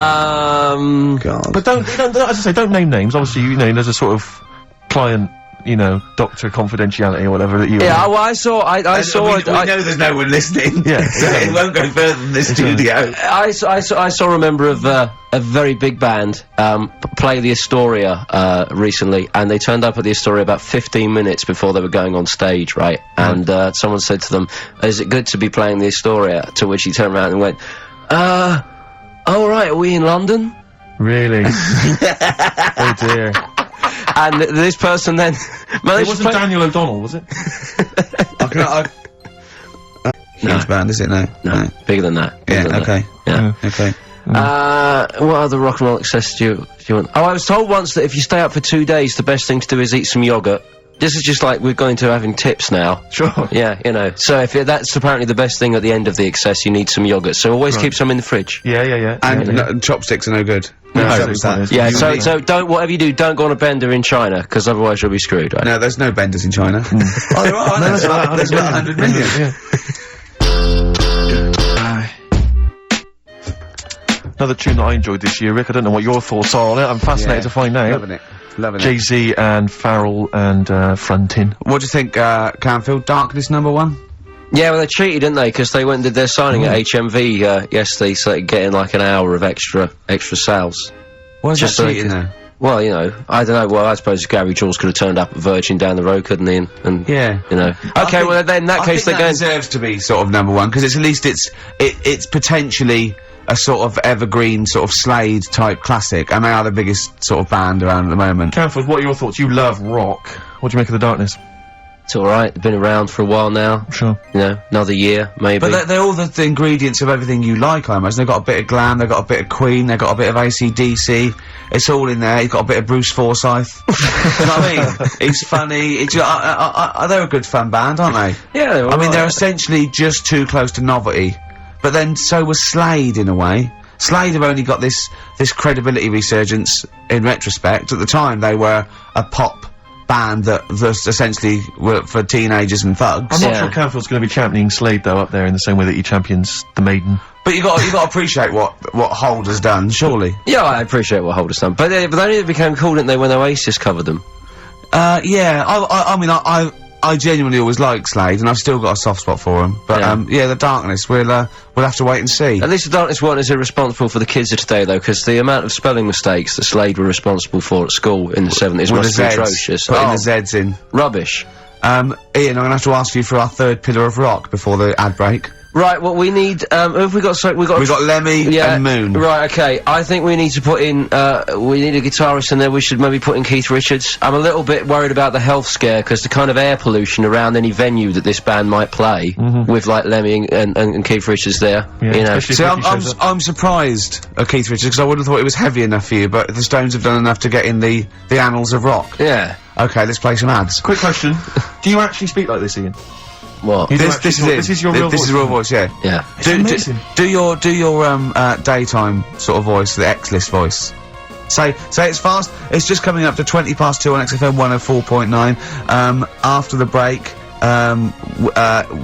God. But don't, as I say, don't name names. Obviously, you know, there's a sort of client, you know, doctor confidentiality or whatever that you. Yeah, well, I saw. We know there's no one listening. Yeah, it won't go further than the studio. I saw a member of a very big band play the Astoria recently, and they turned up at the Astoria about 15 minutes before they were going on stage, right? And someone said to them, "Is it good to be playing the Astoria?" To which he turned around and went, "Oh right, are we in London?" Really? Oh dear. And this person then It wasn't Daniel O'Donnell, was it? Huge band, is it? No. Bigger than that. Yeah, Bigger than okay. that. Yeah. Okay. What other rock and roll excess do you want? Oh, I was told once that if you stay up for 2 days, the best thing to do is eat some yogurt. This is just like we're going to having tips now. Sure. Yeah, you know. So if that's apparently the best thing at the end of the excess, you need some yogurt. So always keep some in the fridge. Yeah. And chopsticks are no good. Yeah, so don't, whatever you do, don't go on a bender in China, because otherwise you'll be screwed, right? No, there's no benders in China. Oh, there are. There's about 100 million. Yeah. Another tune that I enjoyed this year, Rick. I don't know what your thoughts are on it. I'm fascinated to find out. Loving it. Jay-Z and Farrell and Frontin. What do you think, Canfield? Darkness #1? Yeah, well, they cheated, didn't they? Because they went and did their signing at HMV yesterday, so they getting like an hour of extra sales. Why is that cheating, though? Well, you know, I don't know. Well, I suppose Gary Jules could have turned up at Virgin down the road, couldn't he? And yeah, you know. Okay, well then in that case they're going. Deserves to be sort of #1 because at least it's potentially a sort of evergreen sort of Slade type classic, and they are the biggest sort of band around at the moment. Canfield, what are your thoughts? You love rock. What do you make of the Darkness? It's alright, they've been around for a while now. Sure. You know, another year, maybe. But they're all the ingredients of everything you like, I imagine. They've got a bit of glam, they've got a bit of Queen, they've got a bit of AC/DC. It's all in there. You've got a bit of Bruce Forsyth. You know what I mean? He's funny. They're a good fun band, aren't they? Yeah, they're all I mean, right. they're essentially just too close to novelty. But then, so was Slade, in a way. Slade have only got this credibility resurgence in retrospect. At the time, they were a pop band that was essentially were for teenagers and thugs. I'm not sure Canfield's going to be championing Slade though up there in the same way that he champions the Maiden. But you got to appreciate what Holder's done, surely. Yeah, I appreciate what Holder's done, but they only became cool, didn't they, when Oasis covered them? Yeah. I mean, I genuinely always liked Slade, and I've still got a soft spot for him. But yeah, the Darkness, we'll have to wait and see. At least the Darkness one is irresponsible for the kids of today, though, because the amount of spelling mistakes that Slade were responsible for at school in the 70s must be atrocious. Putting the Z's in. Rubbish. Ian, I'm gonna have to ask you for our third pillar of rock before the ad break. Right, well, we need, who have we got? So we got Lemmy and Moon. Right, okay. I think we need to put in, we need a guitarist in there. We should maybe put in Keith Richards. I'm a little bit worried about the health scare, because the kind of air pollution around any venue that this band might play, with, like, Lemmy and Keith Richards there, you know. See, I'm surprised at Keith Richards, because I wouldn't have thought it was heavy enough for you, but the Stones have done enough to get in the annals of rock. Yeah. Okay, let's play some ads. Quick question. Do you actually speak like this, Ian? What? This is your real voice. This is your real voice, yeah. Yeah. Do your daytime sort of voice, the X-list voice. Say it's fast. It's just coming up to 2 on XFM 104.9. After the break,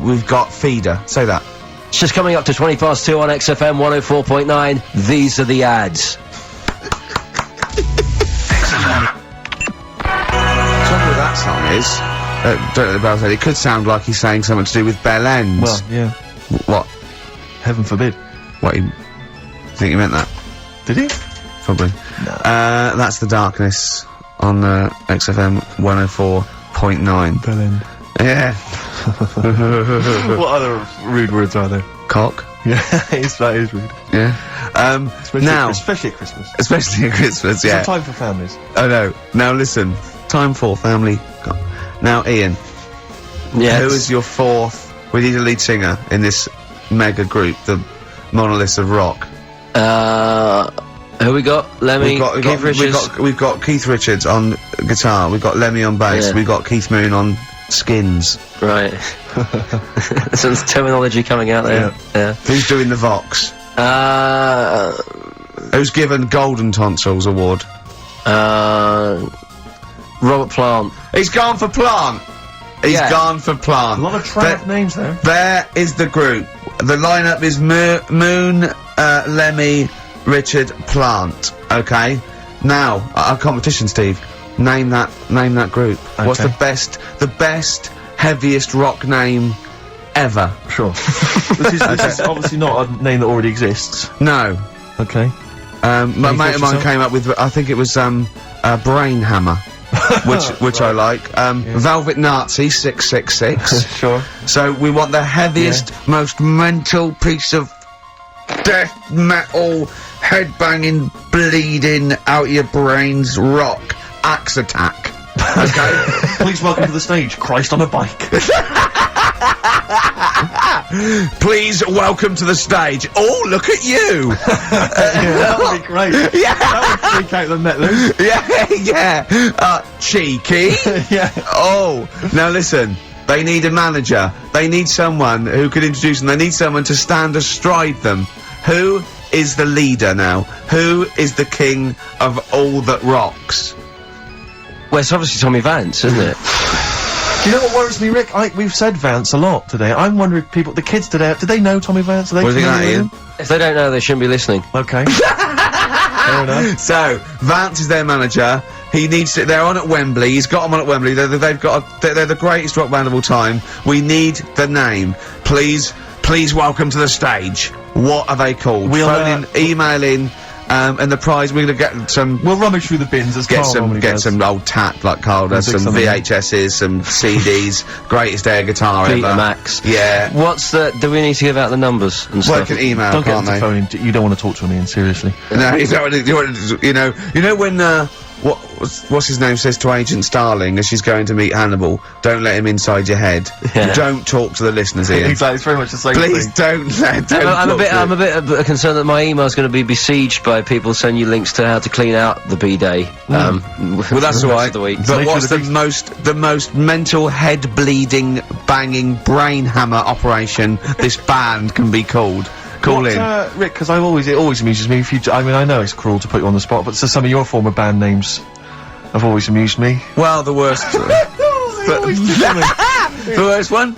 we've got Feeder. Say that. It's just coming up to 2 on XFM 104.9. These are the ads. Trouble with that song is, don't know the Bell said, it could sound like he's saying something to do with Bell Ends. Well, yeah. What? Heaven forbid. What, you think he meant that? Did he? Probably. No. That's the Darkness on XFM 104.9. Bell End. Yeah. What other rude words are there? Cock. Yeah, that is rude. Yeah. Especially at Christmas. Especially at Christmas, yeah. It's a time for families. I know. Now listen, time for family. Now, Ian. Yes. Who is your fourth? We need a lead singer in this mega group, the monoliths of rock. Who we got? Lemmy, Keith Richards. We've got Keith Richards on guitar. We've got Lemmy on bass. Yeah. We've got Keith Moon on skins. Right. Some terminology coming out there. Yeah. Who's doing the Vox? Who's given Golden Tonsils Award? Robert Plant. He's gone for Plant. He's gone for Plant. A lot of trad names there. There is the group. The lineup is Moon, Lemmy, Richard Plant. Okay. Now, our competition, Steve. Name that group. What's Okay. the best, heaviest rock name ever? Sure. this is obviously not a name that already exists. No. Okay. My mate of mine yourself? came up with, I think it was, Brain Hammer. which I like. Velvet Nazi 666. Sure. So we want the heaviest, most mental piece of death metal, headbanging, bleeding out your brains rock. Axe Attack. Okay? Please welcome to the stage, Christ on a bike. Please welcome to the stage. Oh, look at you! That would be great. Yeah. That would freak out the metalers. Yeah. Cheeky. Yeah. Oh, now listen. They need a manager. They need someone who could introduce them. They need someone to stand astride them. Who is the leader now? Who is the king of all that rocks? Well, it's obviously Tommy Vance, isn't it? Do you know what worries me, Rick? We've said Vance a lot today. I'm wondering if the kids today, do they know Tommy Vance? Are they What do you think that, familiar Ian? with him? If they don't know, they shouldn't be listening. Okay. Fair enough. So, Vance is their manager. He needs to, they're on at Wembley. He's got them on at Wembley. They're the greatest rock band of all time. We need the name. Please welcome to the stage. What are they called? We'll, Phone in, email in, and the prize, we're gonna get some, We'll rummage through the bins as Carl normally does. some old tap like Carl does, We'll some dig something VHSs, some CDs, greatest air guitar ever. Betamax. Yeah. Do we need to give out the numbers and Well, stuff? they can email, Don't get can't them they? to phone in. You don't want to talk to him, Ian, seriously. No, you don't want to, you know when, what's his name says to Agent Starling as she's going to meet Hannibal, don't let him inside your head. Yeah. Don't talk to the listeners, Ian. Exactly, it's very much the same Please thing. I'm a bit concerned that my email's going to be besieged by people sending you links to how to clean out the B-Day. Well, that's the all rest right. of the week. But Nature what's of the the most mental, head-bleeding, banging, brain hammer operation this band can be called? Call in. Rick, because it always amuses me if you, I mean, I know it's cruel to put you on the spot, but so some of your former band names have always amused me. Well, the worst. The worst one?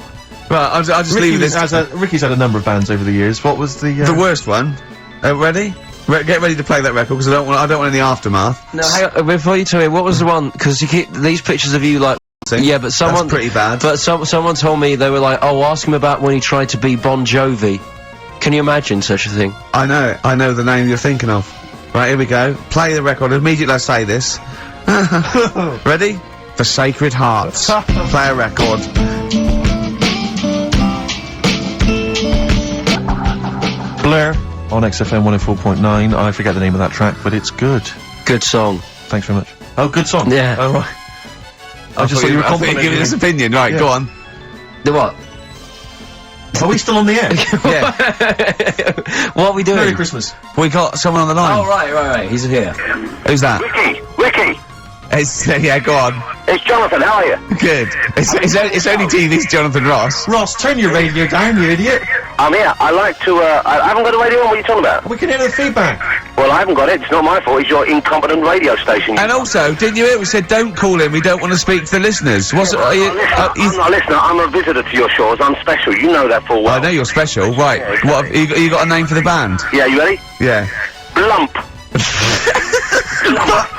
Right, I'll just leave you this. Ricky's had a number of bands over the years. What was the The worst one. Ready? Get ready to play that record because I don't want any aftermath. No, hang on, before you tell me, what was the one? Because you keep these pictures of you like. Yeah, but someone. That's pretty bad. But someone told me they were like, oh, ask him about when he tried to be Bon Jovi. Can you imagine such a thing? I know the name you're thinking of. Right, here we go. Play the record. Immediately I say this. Ready? The Sacred Hearts. Play a record. Blair on XFM 104.9. I forget the name of that track, but it's good. Good song. Thanks very much. Oh, good song. Yeah. Oh, right. I just thought you were complimenting giving me. his opinion. Right, Yeah. go on. The what? Are we still on the air? Yeah. What are we doing? Merry Christmas. We got someone on the line. Oh, right. He's here. Who's that? Ricky, It's, yeah, go on. it's Jonathan, how are you? Good. It's only TV's Jonathan Ross. Ross, turn your radio down, you idiot. I'm here. I like to, I haven't got a radio on, what are you talking about? We can hear the feedback. Well, I haven't got it, it's not my fault, it's your incompetent radio station. And also, didn't you hear we said don't call in, we don't want to speak to the listeners. What's it? I'm not a listener, I'm a visitor to your shores, I'm special, you know that full well. I know you're special, right. Yeah, What, have you got a name for the band? Yeah, you ready? Yeah. Blump. Blump.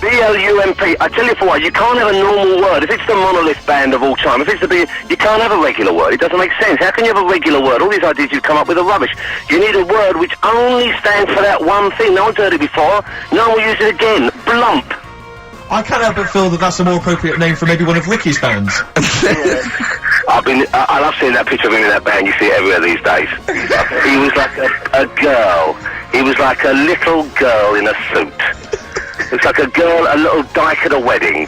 B-L-U-M-P. I tell you for what, you can't have a normal word. If it's the monolith band of all time, if it's the big, you can't have a regular word. It doesn't make sense. How can you have a regular word? All these ideas you've come up with are rubbish. You need a word which only stands for that one thing. No one's heard it before. No one will use it again. Blump. I can't help but feel that that's a more appropriate name for maybe one of Ricky's bands. I love seeing that picture of him in that band. You see it everywhere these days. He was like a girl. He was like a little girl in a suit. It's like a little dyke at a wedding.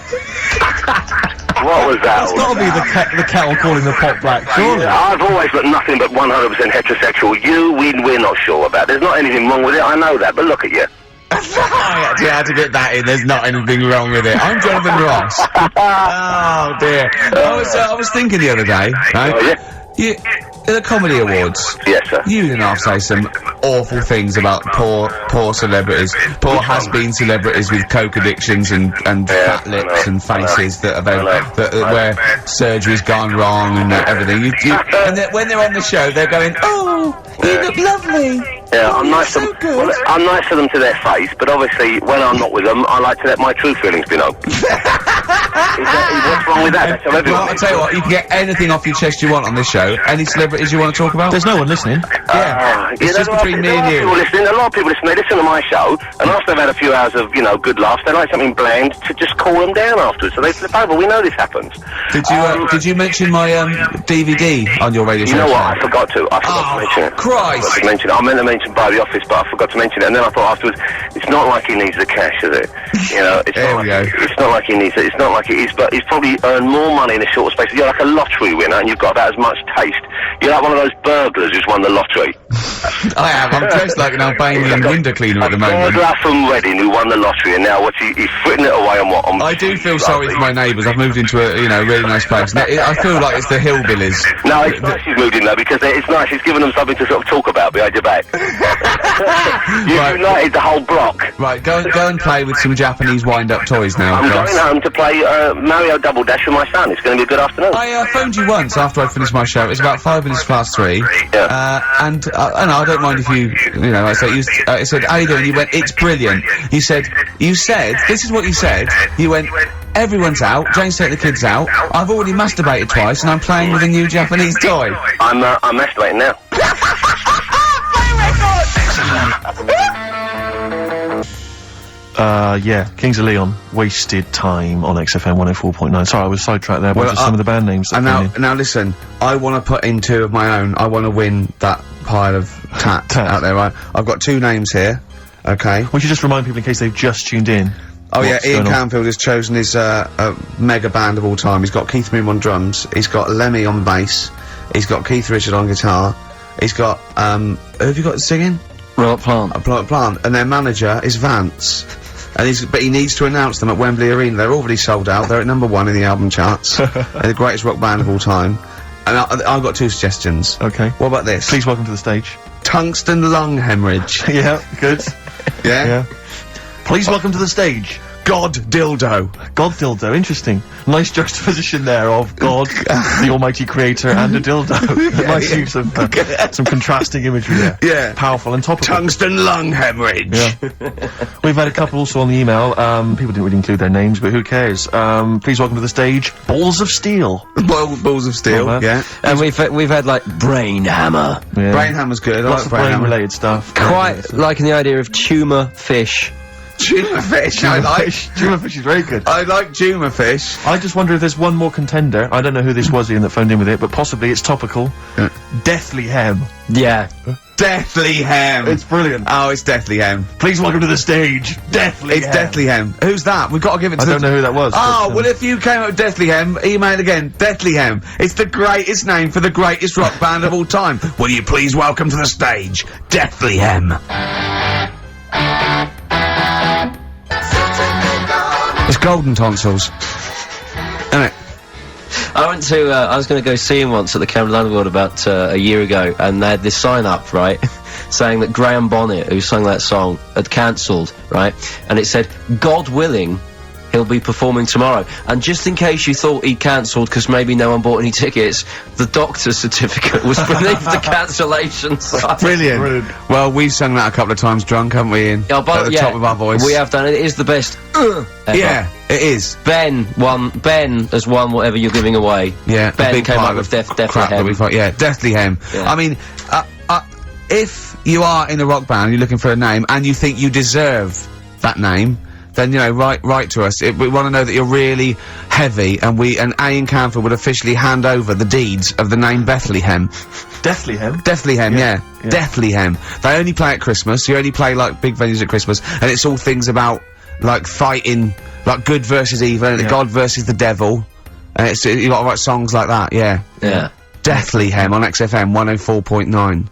What was that? That's gotta be the kettle calling the pot black, surely. I've always got nothing but 100% heterosexual. We're not sure about. There's not anything wrong with it, I know that, but look at you. I actually had to get that in, there's not anything wrong with it. I'm Jonathan Ross. Oh dear. I was thinking the other day, right? Oh, yeah? The Comedy Awards. Yes, sir. You and I've say some awful things about poor celebrities, poor has-been celebrities with coke addictions and Yeah, fat lips I know, and faces that have I where surgery's gone wrong and everything. And when they're on the show, they're going, "Oh, you look lovely. Yeah, I'm nice to so them. good. Well, I'm nice to them to their face, but obviously when I'm not with them, I like to let my true feelings be known. What's wrong with that? That's how everyone Well, I'll is. tell you what, you can get anything off your chest you want on this show. Any celebrities you want to talk about? There's no one listening. Yeah, it's just between me and you. A lot of people listen. They listen to my show, and after they've had a few hours of, good laughs, they like something bland to just cool them down afterwards. So they flip over. We know this happens. Did you mention my DVD on your radio show? You know what? I forgot to. I forgot to mention it. Christ! I meant to mention by the office, but I forgot to mention it. And then I thought afterwards, it's not like he needs the cash, is it? It's There not we like go. it's not like he needs it. It's not like it is, but he's probably earned more money in a short space. You're like a lottery winner, and you've got about as much taste. You're like one of those burglars who's won the lottery. I am. I'm dressed like an Albanian window cleaner at the moment. Burglar from Reading who won the lottery, and now he's fritting it away on what? I do feel sorry for my neighbours. I've moved into a really nice place. Now, I feel like it's the hillbillies. No, it's nice he's moved in there because it's nice. He's given them something to sort of talk about behind your back. You've Right. united the whole block. Right, go and play with some Japanese wind-up toys now. I'm Ross. going home to play Mario Double Dash with my son. It's going to be a good afternoon. I phoned you once after I finished my show. It was about 5 minutes past 3. Yeah. And I don't mind if I said, how you doing? You went, it's brilliant. You said, this is what you said. You went, everyone's out. Jane's taking the kids out. I've already masturbated twice, and I'm playing with a new Japanese toy. I'm masturbating now. Yeah, Kings of Leon, Wasted Time on XFM 104.9. Sorry, I was sidetracked there by just some of the band names that And came in. now listen, I want to put in 2 of my own. I want to win that pile of tat out there, right? I've got 2 names here, okay? Would you just remind people in case they've just tuned in? Oh yeah, what's Ian going on? Canfield has chosen his mega band of all time. He's got Keith Moon on drums, he's got Lemmy on bass, he's got Keith Richard on guitar, he's got, who have you got singing? Robert Plant. Plant, and their manager is Vance. But he needs to announce them at Wembley Arena. They're already sold out. They're at #1 in the album charts. They're the greatest rock band of all time. And I've got 2 suggestions. Okay. What about this? Please welcome to the stage. Tungsten lung hemorrhage. Yeah, good. Yeah? Yeah. Please welcome to the stage. God dildo. God dildo, interesting. Nice juxtaposition there of God, the almighty creator, and a dildo. Nice use of some contrasting imagery there. Yeah. Powerful and topical. Tungsten lung hemorrhage. Yeah. We've had a couple also on the email. People didn't really include their names, but who cares? Please welcome to the stage, Balls of Steel. Balls of steel. Oh, man. Yeah. And we've had like Brain Hammer. Yeah. Brain hammer's good. I Lots like of brain hammer. brain-related stuff. Quite liking the idea of tumour fish. Tuna fish. I like. Tuna fish is very good. I like tuna fish. I just wonder if there's one more contender. I don't know who this was, Ian, that phoned in with it, but possibly it's topical. Yeah. Deathly Hem. Yeah. Deathly Hem. It's brilliant. Oh, it's Deathly Hem. Please welcome to the stage, Deathly It's Hem. Deathly Hem. Who's that? We've got to give it to I don't know who that was. Oh, but, well, if you came up with Deathly Hem, email again. Deathly Hem. It's the greatest name for the greatest rock band of all time. Will you please welcome to the stage, Deathly Hem? It's golden tonsils. Isn't it? I went to, I was going to go see him once at the Camden Underworld about a year ago, and they had this sign up, right, saying that Graham Bonnet, who sang that song, had cancelled, right, and it said, God willing, he'll be performing tomorrow. And just in case you thought he'd cancelled because maybe no one bought any tickets, the doctor's certificate was beneath the cancellation sign. Brilliant. Well, we've sung that a couple of times drunk, haven't we, Ian? Oh, but At the yeah, top of our voice. we have done it. It is the best ever. Yeah, it is. Ben has won whatever you're giving away. Yeah, a Ben big came pile up with of Deathly crap that Hem. we thought. Yeah, Deathly Hem. Yeah. I mean, if you are in a rock band, you're looking for a name, and you think you deserve that name, then write to us. We want to know that you're really heavy, and Ian Canfield would officially hand over the deeds of the name Bethlehem. Deathly Hem. Bethlehem, yeah. Yeah. Bethlehem. They only play at Christmas. You only play like big venues at Christmas, and it's all things about like fighting, like good versus evil, and Yeah. God versus the devil. And you got to write songs like that. Yeah. Yeah. Deathlyhem on XFM 104.9.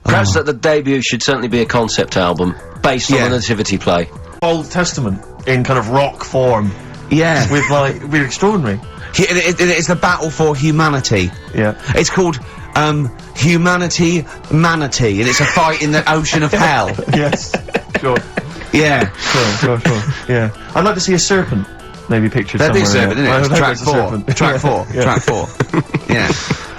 Perhaps that the debut should certainly be a concept album based on Yeah. the Nativity play. Old Testament in kind of rock form. Yeah. With like, we're extraordinary. It's the battle for humanity. Yeah. It's called, Humanity Manatee, and it's a fight in the ocean of hell. Yes. Sure. Yeah. Sure. Yeah. I'd like to see a serpent, maybe pictured That'd be a somewhere. serpent, isn't it? I It's hope track it's a 4. serpent. Track 4. Yeah. Track 4. Yeah.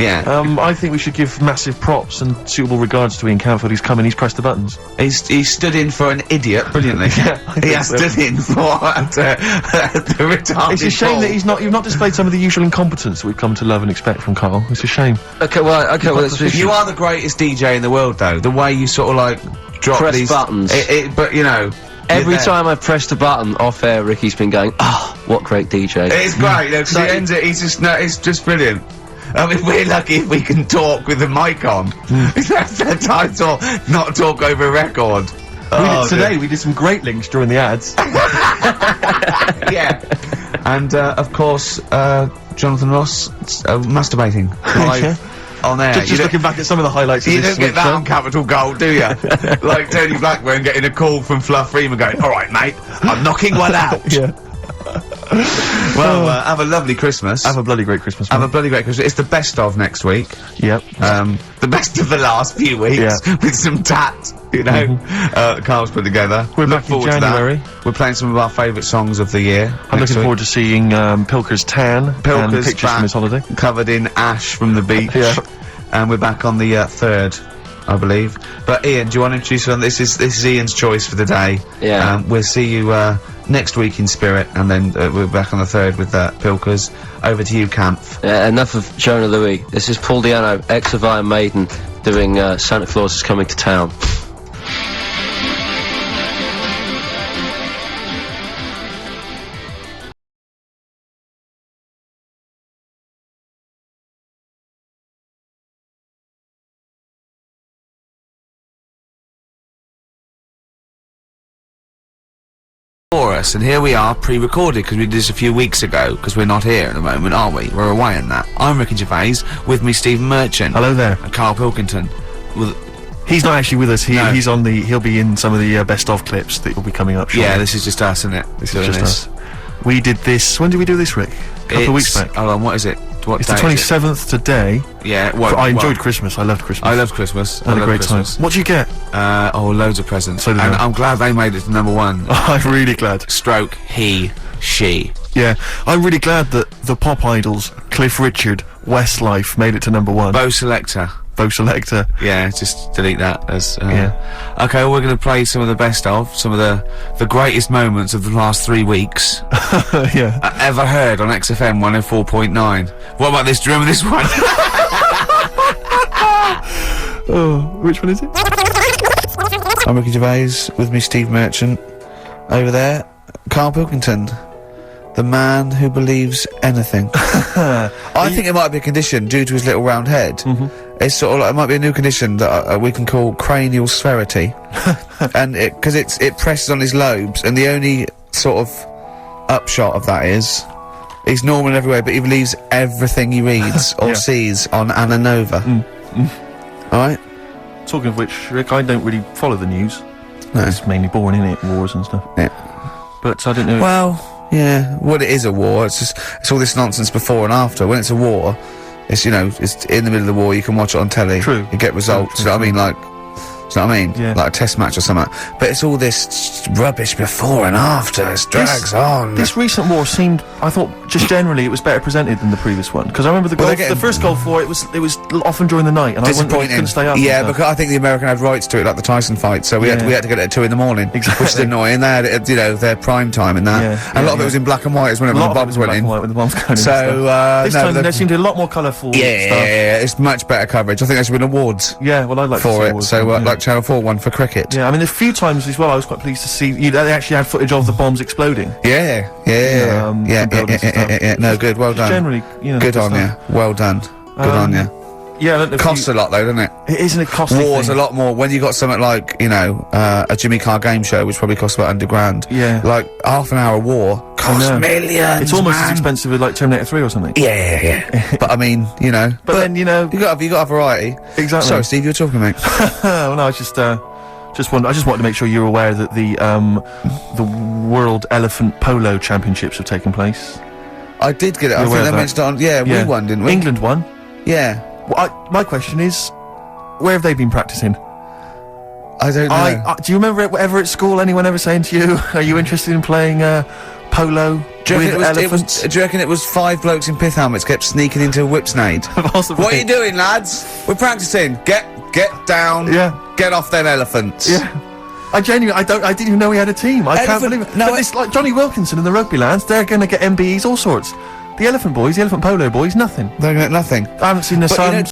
Yeah. I think we should give massive props and suitable regards to Ian Camfield. He's come in, he's pressed the buttons. He stood in for an idiot brilliantly. He has stood in for the retarded. It's a shame Paul. that you've not displayed some of the usual incompetence that we've come to love and expect from Carl. It's a shame. Okay, well, it's You are the greatest DJ in the world, though. The way you sort of like drop Press these buttons. But you know, every you're there. time I've pressed a button off air, Ricky's been going, "Oh, what great DJ!" It's great, because he ends it. He's just it's just brilliant. I mean, we're lucky if we can talk with the mic on. That's the title, not talk over a record. We did some great links during the ads. Yeah. And of course, Jonathan Ross masturbating live on air. Just looking back at some of the highlights of You this don't get that show. on Capital Gold, do you? Like Tony Blackburn getting a call from Fluff Freeman going, "All right, mate, I'm knocking one out." Yeah. Well, have a lovely Christmas. Have a bloody great Christmas. Have mate. a bloody great Christmas. It's the best of next week. Yep. The best of the last few weeks Yeah. with some tat, you know, that Carl's put together. We're Look back in forward to that. January. We're playing some of our favourite songs of the year. I'm looking forward to seeing Pilker's tan and Pilker's pictures back, from his holiday. covered in ash from the beach. Yeah. And we're back on the 3rd, I believe. But Ian, do you want to introduce us? This is Ian's choice for the day. Yeah. We'll see you next week in spirit, and then we're back on the 3rd with Pilkers. Over to you, Kampf. Enough of Jonah Louis. This is Paul Di'Anno, ex of Iron Maiden, doing Santa Claus is Coming to Town. For us, and here we are pre-recorded because we did this a few weeks ago because we're not here at the moment, are we? We're away on that. I'm Ricky Gervais, with me Stephen Merchant. Hello there. And Carl Pilkington. With, He's not actually with us. No. He'll be in some of the best of clips that will be coming up shortly. yeah, this is just us, isn't it? This is just us. We did this. When did we do this, Rick? A couple of weeks back. Hold on, what is it? What It's the day is it? 27th today. Yeah, well, I enjoyed Christmas. I loved Christmas. I loved Christmas. Had a great time. What did you get? Loads of presents. So did and I. I'm glad they made it to #1. I'm really glad. Stroke, he, she. Yeah, I'm really glad that the pop idols, Cliff Richard, Westlife, made it to #1. Bo Selector. Bo Selector. Yeah, just delete that as, Yeah. Okay, well, we're gonna play some of the best of, some of the greatest moments of the last 3 weeks. Yeah. Ever heard on XFM 104.9. What about this? Do you remember this one? Oh, which one is it? I'm Ricky Gervais, with me Steve Merchant. Over there, Carl Pilkington. The man who believes anything. I think it might be a condition due to his little round head. It's sort of like, it might be a new condition that we can call cranial spherity. And because it presses on his lobes, and the only sort of upshot of that is he's normal in every way, but he believes everything he reads or Yeah. sees on Anna Nova. Alright? Talking of which, Rick, I don't really follow the news. No. It's mainly boring, innit? Wars and stuff. Yeah. But I don't know. Well, yeah. Well, it is a war. It's all this nonsense before and after. When it's a war, it's, you know, it's in the middle of the war. You can watch it on telly. True. You get results. True, You know what I mean? Like, do you know what I mean? Yeah. Like a test match or something. But it's all this rubbish before and after. It drags on. This recent war seemed, I thought, just generally it was better presented than the previous one. Because I remember Well, they're getting- the first Gulf War, it was often during the night, and I Disappointing. couldn't stay up. Yeah, and stuff. because I think the American had rights to it, like the Tyson fight, so we had to get it at 2 in the morning, Exactly. which is annoying. They had it, you know, their prime time in that, Yeah, and a lot of it yeah. was in black and white, as whenever a the lot of it bombs was went black in. and white with the bombs going in. So, this no, time the- there seemed to be a lot more colourful Yeah, stuff. it's much better coverage. I think there should have been awards Yeah, well, I'd like to for see it. wars, So, yeah. like Channel 4 one for cricket. Yeah, I mean, a few times as well, I was quite pleased to see they actually had footage of the bombs exploding. Yeah. some buildings and stuff. No, good. Well done. Generally, you know. Good on stuff. you. Well done. Good on you. Yeah, I don't know if Costs a lot though, doesn't it? it isn't a costly War's thing. a lot more when you got something like, you know, a Jimmy Carr game show, which probably costs about £100. Yeah. Like half an hour war costs know. millions. It's almost man. as expensive as like Terminator 3 or something. Yeah. But I mean, you know. But then, you know, you got a variety. Exactly. Sorry, Steve, you were talking, mate. well, no, I just wanted to make sure you're aware that the World Elephant Polo Championships have taken place. I did get it. I You're think aware they of that? mentioned it on. Yeah, we won, didn't we? England won. Yeah. Well, my question is, where have they been practicing? I don't know. Do you remember ever at school anyone ever saying to you, "Are you interested in playing polo Do you with reckon elephants?" do you reckon it was 5 blokes in pith helmets kept sneaking into a whipsnade? Possibly. What are you doing, lads? We're practicing. Get down. Yeah. Get off them elephants. Yeah. I genuinely, I didn't even know he had a team. I can't Elephant- believe it. no, But it's like Johnny Wilkinson and the rugby lads, they're gonna get MBEs, all sorts. The elephant boys, the elephant polo boys, nothing. They're gonna get nothing. I haven't seen their But, you know, sons.